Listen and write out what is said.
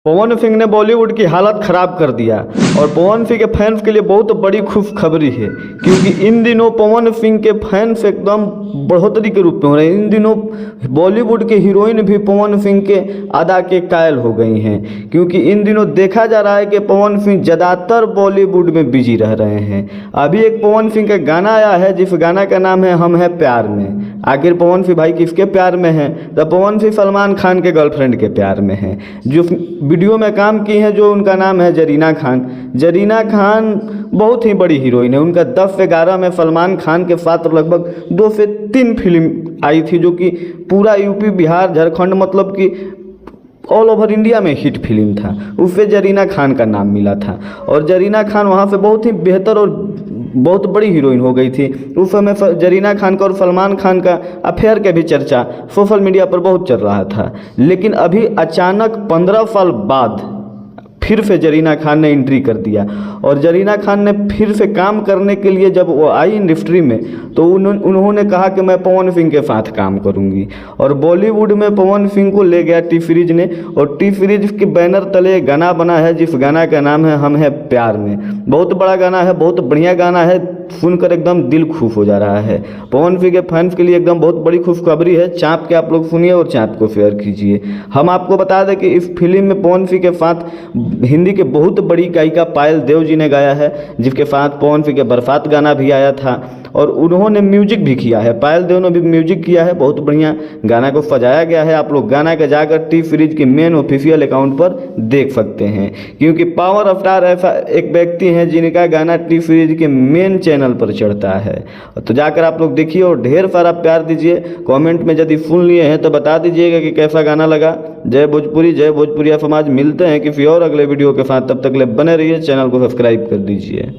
पवन सिंह ने बॉलीवुड की हालत ख़राब कर दिया और पवन सिंह के फैंस के लिए बहुत बड़ी खुशखबरी है, क्योंकि इन दिनों पवन सिंह के फैंस एकदम बढ़ोतरी के रूप में हो रहे हैं। इन दिनों बॉलीवुड के हीरोइन भी पवन सिंह के अदा के कायल हो गई हैं, क्योंकि इन दिनों देखा जा रहा है कि पवन सिंह ज़्यादातर बॉलीवुड में बिजी रह रहे हैं। अभी एक पवन सिंह का गाना आया है जिस गाना का नाम है हम हैं प्यार में। आखिर पवन सिंह भाई किसके प्यार में हैं? तो पवन सिंह सलमान खान के गर्लफ्रेंड के प्यार में हैं। जो वीडियो में काम की हैं, जो उनका नाम है जरीना खान। जरीना खान बहुत ही बड़ी हीरोइन है। उनका 10 से 11 में सलमान खान के साथ लगभग 2 से 3 फिल्म आई थी, जो कि पूरा यूपी बिहार झारखंड मतलब कि ऑल ओवर इंडिया में हिट फिल्म था। उससे जरीना खान का नाम मिला था और जरीना खान वहाँ से बहुत ही बेहतर और बहुत बड़ी हीरोइन हो गई थी। उस समय जरीना खान का और सलमान खान का अफेयर के भी चर्चा सोशल मीडिया पर बहुत चल रहा था। लेकिन अभी अचानक 15 साल बाद फिर से जरीना खान ने एंट्री कर दिया और जरीना खान ने फिर से काम करने के लिए जब वो आई इंडस्ट्री में, तो उन्होंने कहा कि मैं पवन सिंह के साथ काम करूंगी। और बॉलीवुड में पवन सिंह को ले गया टी सीरीज ने, और टी सीरीज के बैनर तले गाना बना है जिस गाना का नाम है हम हैं प्यार में। बहुत बड़ा गाना है, बहुत बढ़िया गाना है, सुनकर एकदम दिल खुश हो जा रहा है। पवन सिंह के फैंस के लिए एकदम बहुत बड़ी खुशखबरी है। चाँप के आप लोग सुनिए और चाँप को शेयर कीजिए। हम आपको बता दें कि इस फिल्म में पवन सिंह के साथ हिंदी के बहुत बड़ी गायिका पायल देव जी ने गाया है, जिसके साथ पवन सिंह के बरसात गाना भी आया था और उन्होंने म्यूजिक भी किया है। पायल देव ने भी म्यूजिक किया है, बहुत बढ़िया गाना को सजाया गया है। आप लोग गाना के जाकर टी सीरीज के मेन ऑफिशियल अकाउंट पर देख सकते हैं, क्योंकि पावर स्टार ऐसा एक व्यक्ति है जिनका गाना टी सीरीज के मेन चैनल पर चढ़ता है। तो जाकर आप लोग देखिए और ढेर सारा प्यार दीजिए। कमेंट में यदि सुन लिए हैं तो बता दीजिएगा कि कैसा गाना लगा। जय भोजपुरी, जय भोजपुरिया समाज। मिलते हैं किसी और अगले वीडियो के साथ, तब तक ले बने रहिए। चैनल को सब्सक्राइब कर दीजिए।